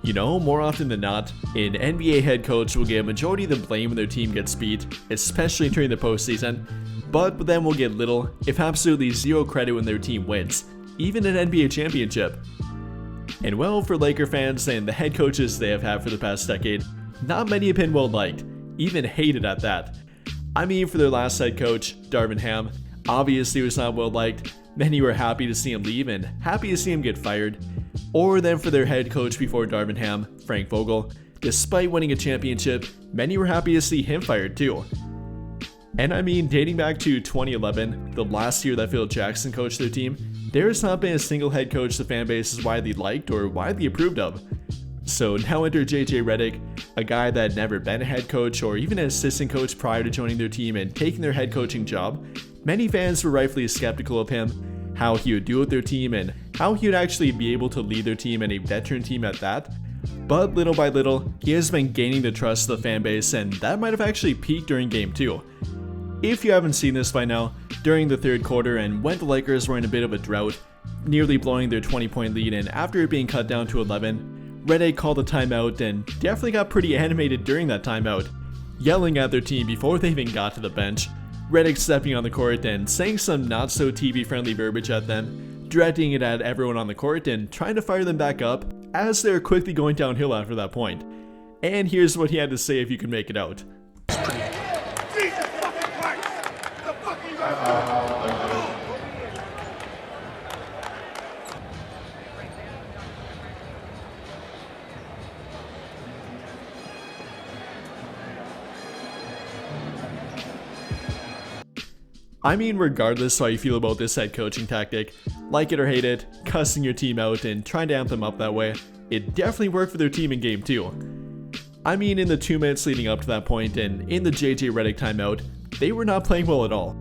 You know, more often than not, an NBA head coach will get a majority of the blame when their team gets beat, especially during the postseason, but then will get little, if absolutely zero credit when their team wins, even an NBA championship. And well, for Laker fans and the head coaches they have had for the past decade, not many have been well liked, even hated at that. I mean, for their last head coach, Darvin Ham, obviously was not well liked. Many were happy to see him leave and happy to see him get fired. Or then for their head coach before Darvin Ham, Frank Vogel, despite winning a championship, many were happy to see him fired too. And I mean, dating back to 2011, the last year that Phil Jackson coached their team, there has not been a single head coach the fan base is widely liked or widely approved of. So now enter JJ Redick, a guy that had never been a head coach or even an assistant coach prior to joining their team and taking their head coaching job. Many fans were rightfully skeptical of him, how he would do with their team, and how he would actually be able to lead their team and a veteran team at that. But little by little, he has been gaining the trust of the fan base, and that might have actually peaked during Game 2. If you haven't seen this by now, during the third quarter and when the Lakers were in a bit of a drought, nearly blowing their 20-point lead, and after it being cut down to 11, Redick called a timeout and definitely got pretty animated during that timeout, yelling at their team before they even got to the bench, Redick stepping on the court and saying some not so TV friendly verbiage at them, directing it at everyone on the court and trying to fire them back up as they were quickly going downhill after that point. And here's what he had to say if you can make it out. Jesus fucking Christ! The fuck are you guys doing? I mean, regardless how you feel about this head coaching tactic, like it or hate it, cussing your team out and trying to amp them up that way, it definitely worked for their team in Game 2. I mean, in the 2 minutes leading up to that point and in the JJ Redick timeout, they were not playing well at all.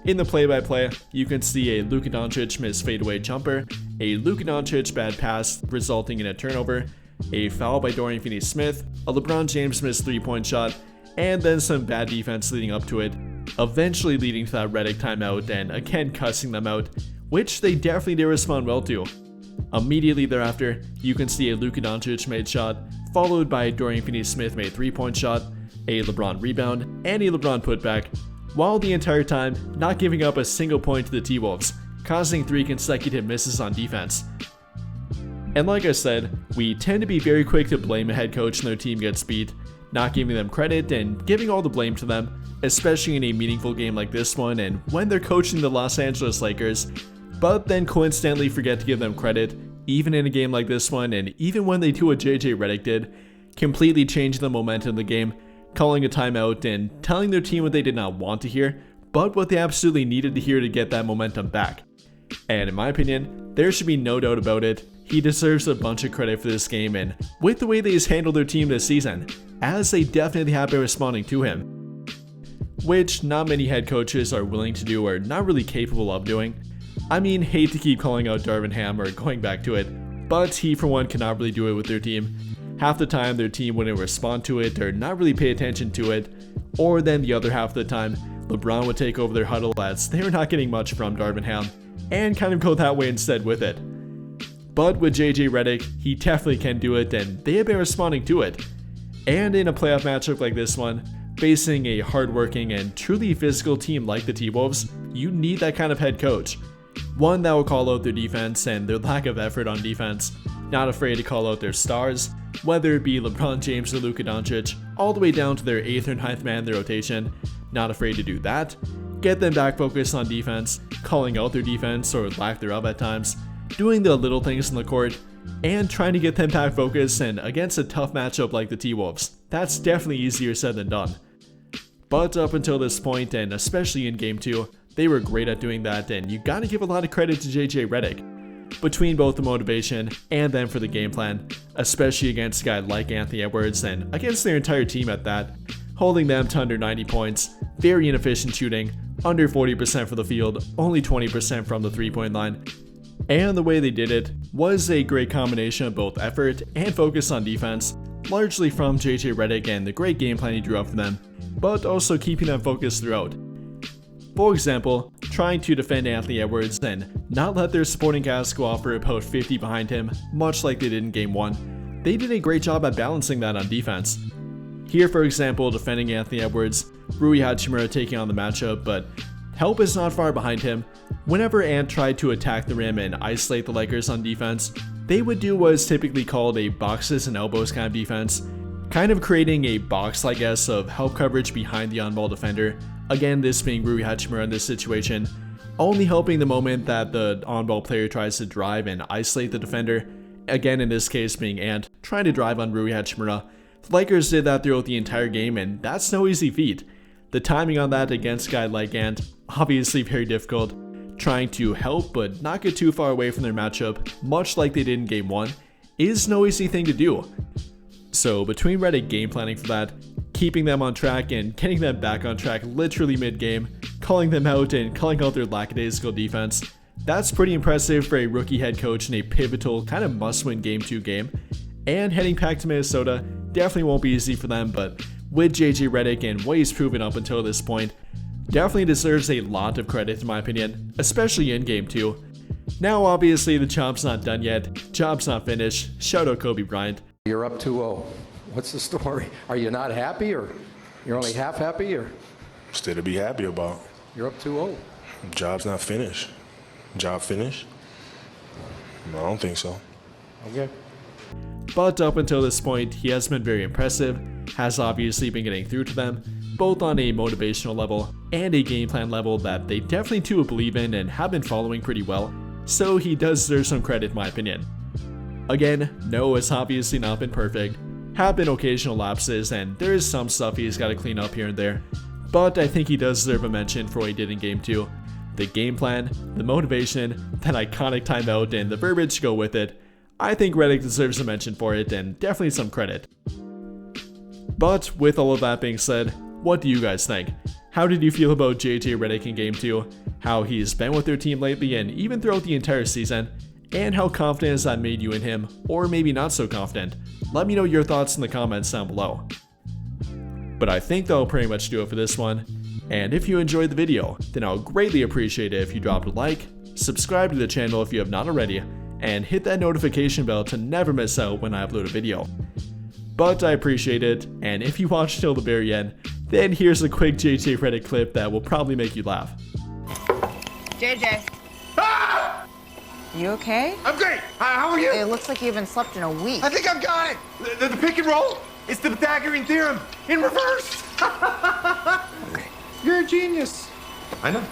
In the play-by-play, you can see a Luka Doncic missed fadeaway jumper, a Luka Doncic bad pass resulting in a turnover, a foul by Dorian Finney-Smith, a LeBron James missed 3-point shot, and then some bad defense leading up to it, eventually leading to that Redick timeout and again cussing them out, which they definitely did respond well to. Immediately thereafter, you can see a Luka Doncic made shot, followed by a Dorian Finney-Smith made 3-point shot, a LeBron rebound, and a LeBron putback, while the entire time not giving up a single point to the T-Wolves, causing 3 consecutive misses on defense. And like I said, we tend to be very quick to blame a head coach when their team gets beat, not giving them credit and giving all the blame to them, especially in a meaningful game like this one and when they're coaching the Los Angeles Lakers, but then coincidentally forget to give them credit, even in a game like this one and even when they do what JJ Redick did, completely changing the momentum of the game, calling a timeout and telling their team what they did not want to hear, but what they absolutely needed to hear to get that momentum back. And in my opinion, there should be no doubt about it, he deserves a bunch of credit for this game and with the way they has handled their team this season, as they definitely have been responding to him. Which not many head coaches are willing to do or not really capable of doing. I mean, hate to keep calling out Darvin Ham or going back to it, but he for one cannot really do it with their team. Half the time their team wouldn't respond to it or not really pay attention to it, or then the other half of the time, LeBron would take over their huddle as they were not getting much from Darvin Ham, and kind of go that way instead with it. But with JJ Redick, he definitely can do it and they have been responding to it. And in a playoff matchup like this one, facing a hardworking and truly physical team like the T-Wolves, you need that kind of head coach. One that will call out their defense and their lack of effort on defense, not afraid to call out their stars, whether it be LeBron James or Luka Doncic, all the way down to their 8th or 9th man in their rotation, not afraid to do that, get them back focused on defense, calling out their defense or lack thereof at times, doing the little things in the court, and trying to get them back focused and against a tough matchup like the T-Wolves. That's definitely easier said than done. But up until this point, and especially in Game 2, they were great at doing that, and you gotta give a lot of credit to JJ Redick. Between both the motivation and then for the game plan, especially against a guy like Anthony Edwards and against their entire team at that, holding them to under 90 points, very inefficient shooting, under 40% for the field, only 20% from the 3-point line. And the way they did it was a great combination of both effort and focus on defense, largely from JJ Redick and the great game plan he drew up for them, but also keeping them focused throughout. For example, trying to defend Anthony Edwards and not let their supporting cast go off for about 50 behind him, much like they did in Game 1, they did a great job at balancing that on defense. Here, for example, defending Anthony Edwards, Rui Hachimura taking on the matchup, but help is not far behind him. Whenever Ant tried to attack the rim and isolate the Lakers on defense, they would do what is typically called a boxes and elbows kind of defense, kind of creating a box, I guess, of help coverage behind the on-ball defender. Again, this being Rui Hachimura in this situation, only helping the moment that the on-ball player tries to drive and isolate the defender. Again, in this case being Ant, trying to drive on Rui Hachimura. The Lakers did that throughout the entire game, and that's no easy feat. The timing on that against a guy like Ant, obviously very difficult. Trying to help but not get too far away from their matchup, much like they did in Game 1, is no easy thing to do. So between Redick game planning for that, keeping them on track and getting them back on track literally mid-game, calling them out and calling out their lackadaisical defense, that's pretty impressive for a rookie head coach in a pivotal, kind of must-win Game 2 game. And heading back to Minnesota definitely won't be easy for them, but with JJ Redick and what he's proven up until this point, definitely deserves a lot of credit in my opinion, especially in Game 2. Now obviously the job's not done yet, job's not finished, shout out Kobe Bryant. You're up 2-0. What's the story? Are you not happy, or you're only half happy, or? Still to be happy about. You're up 2-0. Job's not finished. Job finished? No, I don't think so. Okay. But up until this point, he has been very impressive, has obviously been getting through to them, both on a motivational level and a game plan level that they definitely too believe in and have been following pretty well, so he does deserve some credit in my opinion. Again, no, it's obviously not been perfect, have been occasional lapses, and there is some stuff he's got to clean up here and there, but I think he does deserve a mention for what he did in Game 2. The game plan, the motivation, that iconic timeout, and the verbiage to go with it. I think Redick deserves a mention for it, and definitely some credit. But with all of that being said, what do you guys think? How did you feel about JJ Redick in Game 2? How he's been with their team lately and even throughout the entire season? And how confident has that made you in him, or maybe not so confident? Let me know your thoughts in the comments down below. But I think that'll pretty much do it for this one. And if you enjoyed the video, then I'll greatly appreciate it if you dropped a like, subscribe to the channel if you have not already, and hit that notification bell to never miss out when I upload a video. But I appreciate it, and if you watched till the very end, then here's a quick JJ Redick clip that will probably make you laugh. JJ, Ah! you okay? I'm great. How are you? It looks like you haven't slept in a week. I think I've got it. The pick and roll. It's the Pythagorean theorem in reverse. You're a genius. I know.